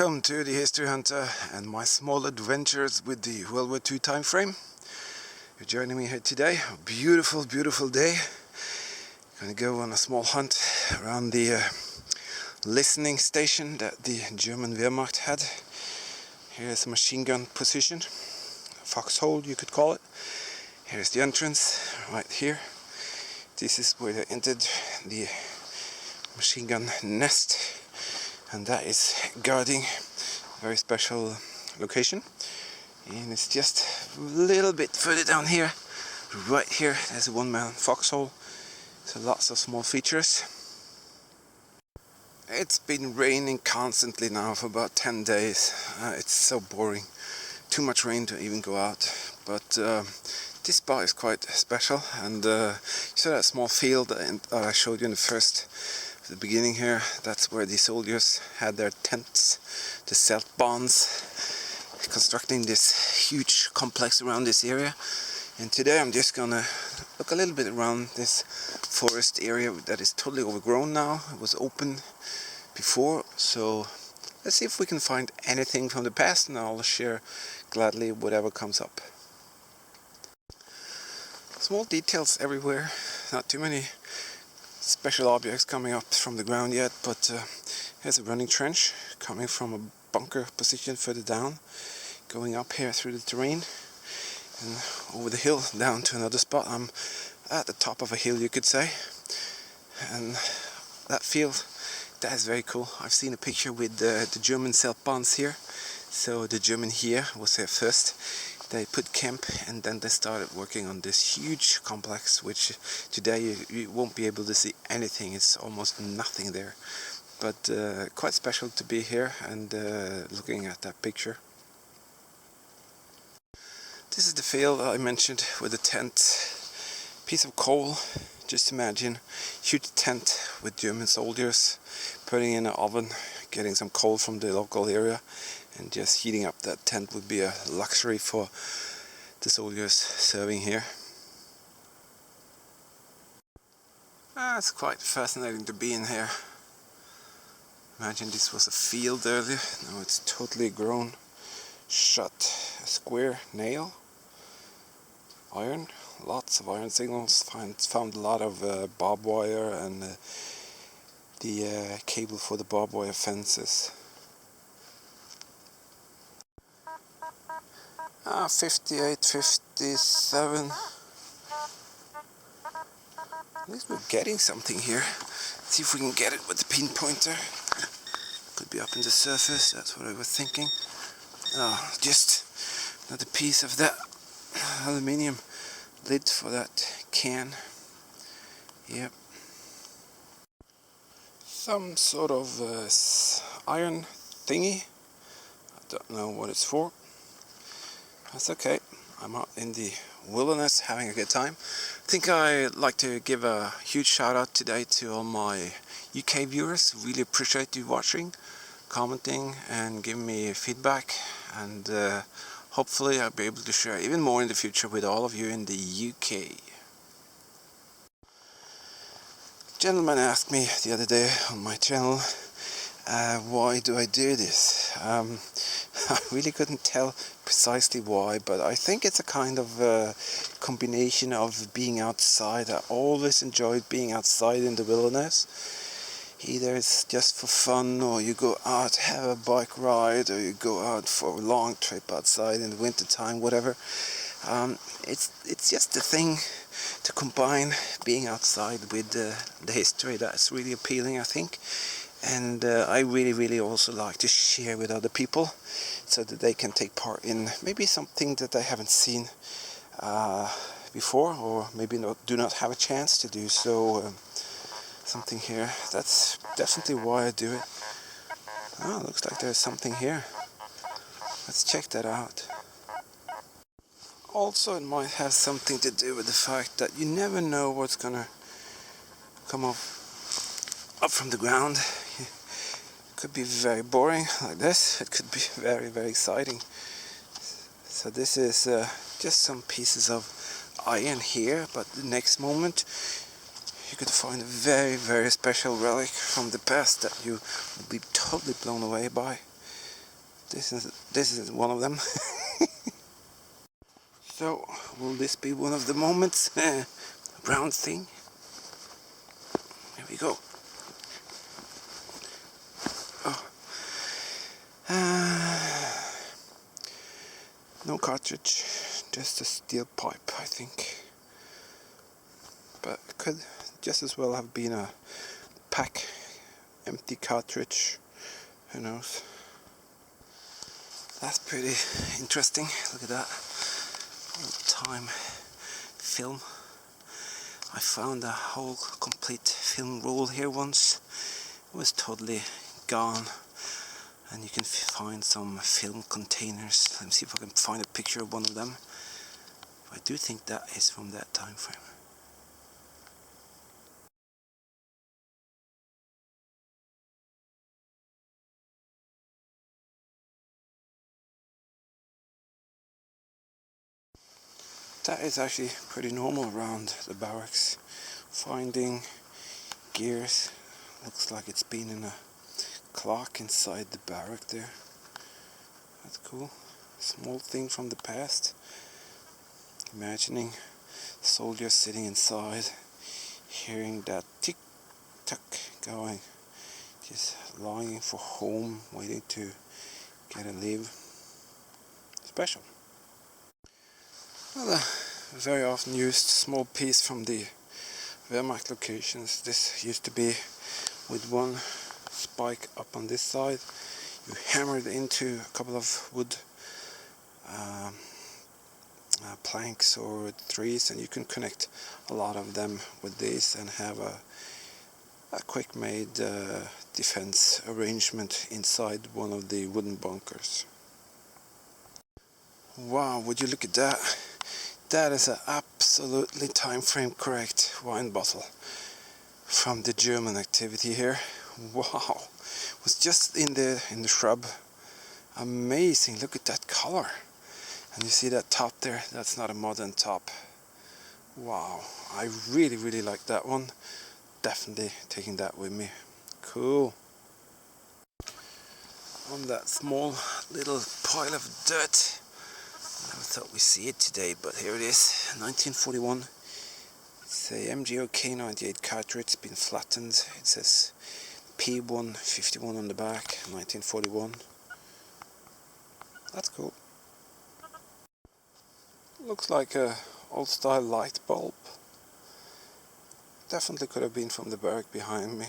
Welcome to the History Hunter and my small adventures with the World War II time frame. You're joining me here today. A beautiful, beautiful day. Gonna go on a small hunt around the listening station that the German Wehrmacht had. Here's a machine gun position, foxhole you could call it. Here's the entrance right here. This is where they entered the machine gun nest, and that is guarding a very special location. And it's just a little bit further down here, right here, there's a one-man foxhole. So lots of small features. It's been raining constantly now for about 10 days. It's so boring. Too much rain to even go out. But this spot is quite special, and you saw that small field that I showed you in the beginning here. That's where the soldiers had their tents, the Zeltbahns, constructing this huge complex around this area. And today I'm just gonna look a little bit around this forest area that is totally overgrown now. It was open before, so let's see if we can find anything from the past, and I'll share gladly whatever comes up. Small details everywhere, not too many special objects coming up from the ground yet, but here's a running trench coming from a bunker position further down, going up here through the terrain and over the hill down to another spot. I'm at the top of a hill, you could say, and that field, that is very cool. I've seen a picture with the German Zeltbahns here. So the German here was here first. They put camp and then they started working on this huge complex, which today you won't be able to see anything. It's almost nothing there. But quite special to be here and looking at that picture. This is the field I mentioned with the tent. Piece of coal. Just imagine, huge tent with German soldiers putting in an oven, getting some coal from the local area, and just heating up that tent would be a luxury for the soldiers serving here. It's quite fascinating to be in here. Imagine this was a field earlier, now it's totally grown shut. A square nail, iron, lots of iron signals, found a lot of barbed wire and the cable for the barbed wire fences. 58, 57. At least we're getting something here. Let's see if we can get it with the pinpointer. Could be up in the surface, that's what I was thinking. Just another piece of that aluminium lid for that can. Yep. Some sort of iron thingy. I don't know what it's for. That's okay. I'm out in the wilderness having a good time. I think I'd like to give a huge shout out today to all my UK viewers. Really appreciate you watching, commenting and giving me feedback, and hopefully I'll be able to share even more in the future with all of you in the UK. A gentleman asked me the other day on my channel, why do I do this? I really couldn't tell precisely why, but I think it's a kind of combination of being outside. I always enjoyed being outside in the wilderness. Either it's just for fun, or you go out, have a bike ride, or you go out for a long trip outside in the winter time, whatever. It's just the thing to combine being outside with the history that's really appealing, I think. And I really also like to share with other people so that they can take part in maybe something that they haven't seen before, or maybe do not have a chance to do so. Something here, that's definitely why I do it. Oh, looks like there's something here. Let's check that out. Also, it might have something to do with the fact that you never know what's gonna come up from the ground. It could be very boring like this. It could be very exciting. So this is just some pieces of iron here, but the next moment you could find a very special relic from the past that you will be totally blown away by. This is one of them. So, will this be one of the moments? Brown thing. Here we go. Oh. No cartridge, just a steel pipe, I think. But it could just as well have been a pack, empty cartridge. Who knows? That's pretty interesting. Look at that. Old time film. I found a whole complete film roll here once. It was totally gone. And you can find some film containers. Let me see if I can find a picture of one of them. I do think that is from that time frame. That is actually pretty normal around the barracks. Finding gears. Looks like it's been in a clock inside the barrack there. That's cool. Small thing from the past. Imagining soldiers sitting inside, hearing that tick-tock going, just longing for home, waiting to get a leave. Special. Well, a very often used small piece from the Wehrmacht locations. This used to be with one spike up on this side. You hammer it into a couple of wood planks or trees, and you can connect a lot of them with this and have a quick made defense arrangement inside one of the wooden bunkers. Wow, would you look at that? That is an absolutely time frame correct wine bottle from the German activity here. Wow, it was just in the shrub. Amazing, look at that color. And you see that top there, that's not a modern top. Wow, I really like that one. Definitely taking that with me. Cool. On that small little pile of dirt. I never thought we'd see it today, but here it is, 1941. It's a MGO K98 cartridge, it's been flattened. It says P151 on the back, 1941. That's cool. Looks like a old style light bulb. Definitely could have been from the barrack behind me.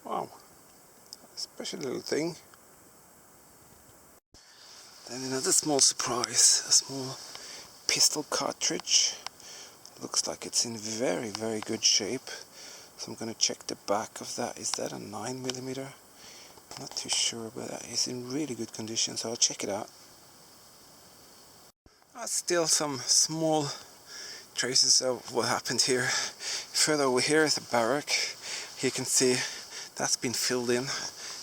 Wow, special little thing. Then another small surprise, a small pistol cartridge. Looks like it's in very good shape. So I'm gonna check the back of that. Is that a 9mm? Not too sure, but that is in really good condition, so I'll check it out. Still some small traces of what happened here. Further over here is a barrack. You can see that's been filled in.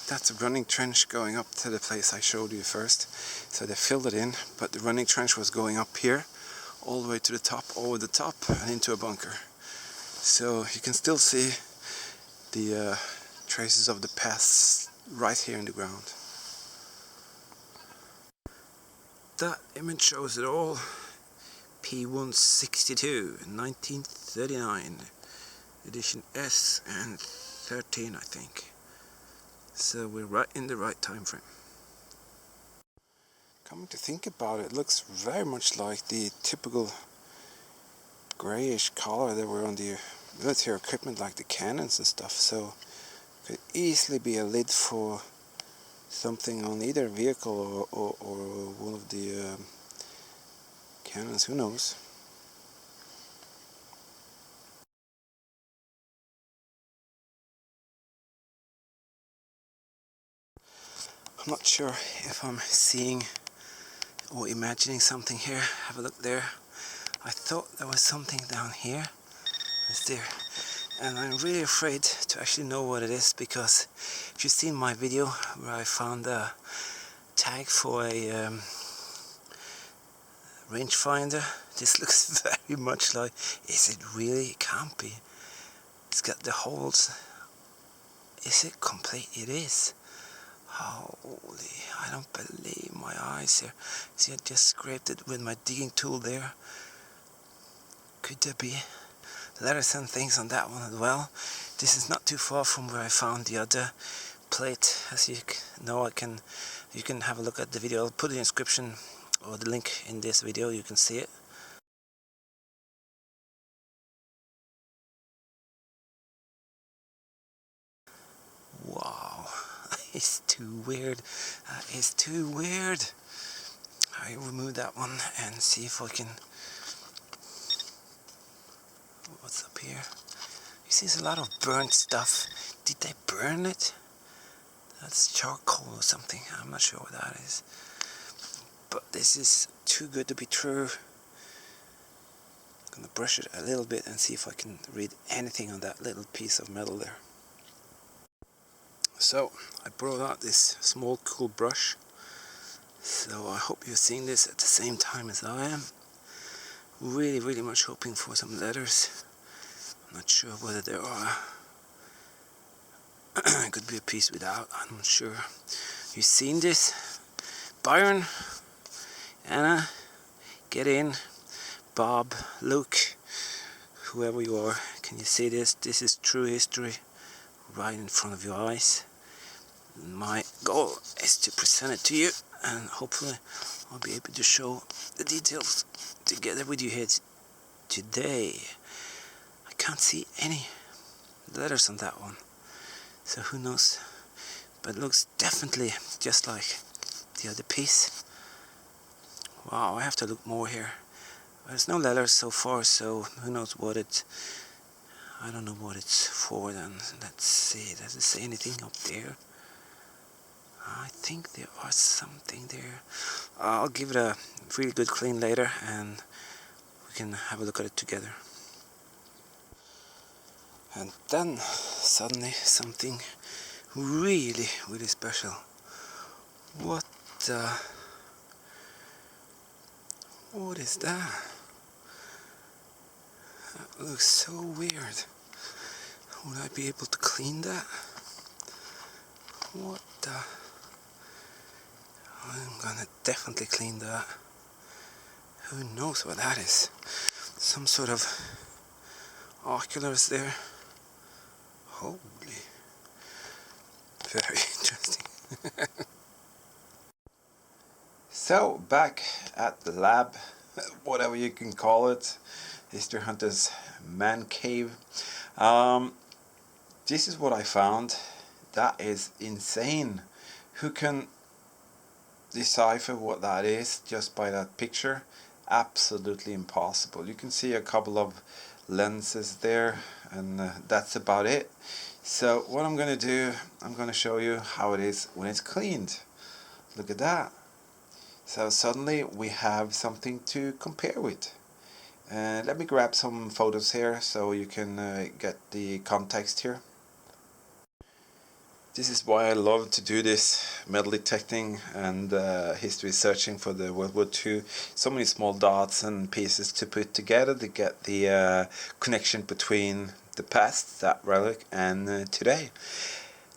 That's a running trench going up to the place I showed you first. So they filled it in, but the running trench was going up here, all the way to the top, over the top, and into a bunker. So you can still see the traces of the paths right here in the ground. That image shows it all. P162, 1939, edition S and 13, I think. So we're right in the right time frame. Coming to think about it, it looks very much like the typical grayish color that were on the military equipment, like the cannons and stuff. So it could easily be a lid for something on either vehicle or one of the cannons, who knows. I'm not sure if I'm seeing or imagining something here. Have a look there. I thought there was something down here. It's there. And I'm really afraid to actually know what it is, because if you've seen my video where I found a tag for a rangefinder, this looks very much like, is it really? It can't be. It's got the holes. Is it complete? It is. Holy, I don't believe my eyes here. See, I just scraped it with my digging tool there. Could there be letters and things on that one as well? This is not too far from where I found the other plate. As you know, you can have a look at the video. I'll put the description or the link in this video, you can see it. Wow, it's too weird. It's too weird. I remove that one and see if I can. What's up here? You see, there's a lot of burnt stuff. Did they burn it? That's charcoal or something. I'm not sure what that is. But this is too good to be true. I'm gonna brush it a little bit and see if I can read anything on that little piece of metal there. So I brought out this small cool brush. So I hope you're seeing this at the same time as I am. Really much hoping for some letters. I'm not sure whether there are. It could be a piece without, I'm not sure. You seen this? Byron, Anna, get in. Bob, Luke, whoever you are, can you see this? This is true history right in front of your eyes. My goal is to present it to you, and hopefully I'll be able to show the details together with you here today. I can't see any letters on that one, so who knows, but it looks definitely just like the other piece. Wow, I have to look more here. There's no letters so far, so who knows what I don't know what it's for then. Let's see, does it say anything up there? I think there are something there. I'll give it a really good clean later and we can have a look at it together. And then suddenly something really special. What is that? That looks so weird. Would I be able to clean that? What the? I'm gonna definitely clean that. Who knows what that is? Some sort of oculars there. Holy. Very interesting. So, back at the lab, whatever you can call it, History Hunter's man cave. This is what I found. That is insane. Who can decipher what that is just by that picture? Absolutely impossible. You can see a couple of lenses there, and that's about it. So what I'm going to do, I'm going to show you how it is when it's cleaned. Look at that. So suddenly we have something to compare with. Let me grab some photos here so you can get the context here. This is why I love to do this metal detecting and history searching for the World War II. So many small dots and pieces to put together to get the connection between the past, that relic, and today.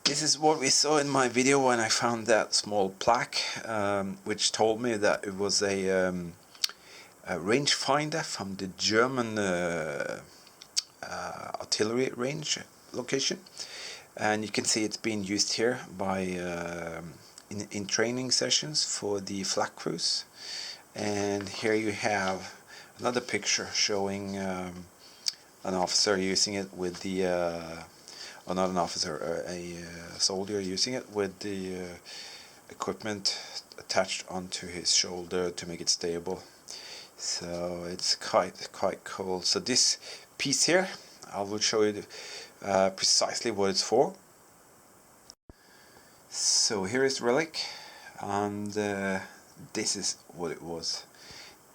This is what we saw in my video when I found that small plaque, which told me that it was a rangefinder from the German artillery range location. And you can see it's being used here by in training sessions for the flak crews. And here you have another picture showing an officer using it with the or not an officer, a soldier using it with the equipment attached onto his shoulder to make it stable. So it's quite cool. So this piece here, I will show you precisely what it's for. So here is the relic, and this is what it was.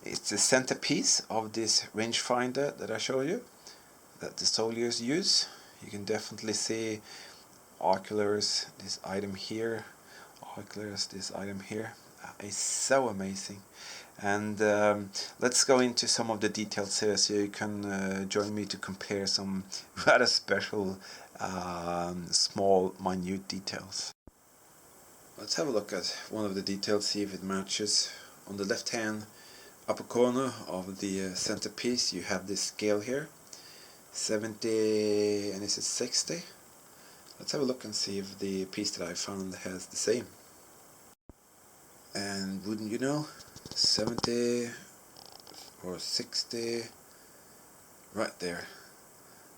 It's the centerpiece of this rangefinder that I showed you, that the soldiers use. You can definitely see oculars, this item here, oculars, this item here. It's so amazing. And let's go into some of the details here so you can join me to compare some rather special small minute details. Let's have a look at one of the details, see if it matches. On the left hand upper corner of the centerpiece you have this scale here, 70 and this is 60. Let's have a look and see if the piece that I found has the same. And wouldn't you know, 70 or 60 right there.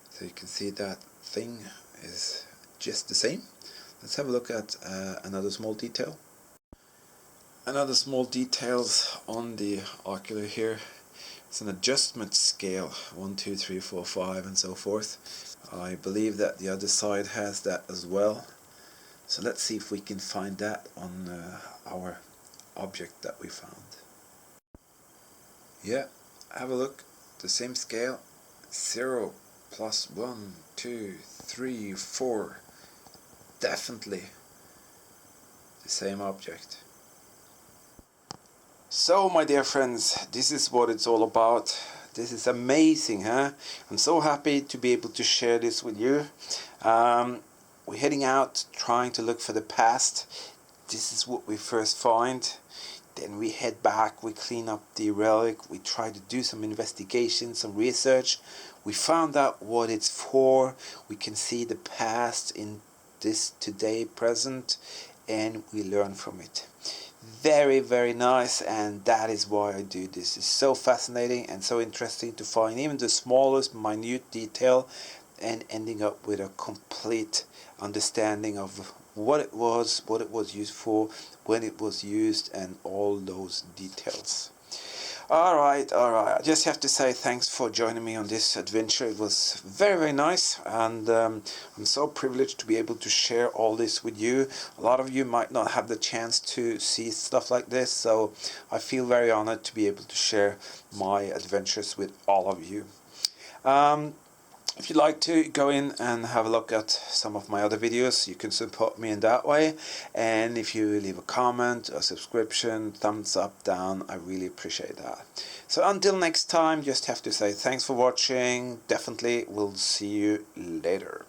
So you can see that thing is just the same. Let's have a look at another small detail. Another small details on the ocular here. It's an adjustment scale, 1, 2, 3, 4, 5 and so forth. I believe that the other side has that as well. So let's see if we can find that on our object that we found. Yeah, have a look. The same scale. 0 plus 1, 2, 3, 4. Definitely the same object. So my dear friends, this is what it's all about. This is amazing, huh? I'm so happy to be able to share this with you. We're heading out trying to look for the past. This is what we first find. Then we head back, we clean up the relic, we try to do some investigation, some research. We found out what it's for. We can see the past in this today, present, and we learn from it. Very, very nice, and that is why I do this. It's so fascinating and so interesting to find even the smallest minute detail and ending up with a complete understanding of what it was used for, when it was used, and all those details. Alright, I just have to say thanks for joining me on this adventure. It was very, very nice, and I'm so privileged to be able to share all this with you. A lot of you might not have the chance to see stuff like this, so I feel very honored to be able to share my adventures with all of you. If you'd like to go in and have a look at some of my other videos, you can support me in that way. And if you leave a comment, a subscription, thumbs up, down, I really appreciate that. So until next time, just have to say thanks for watching. Definitely we'll see you later.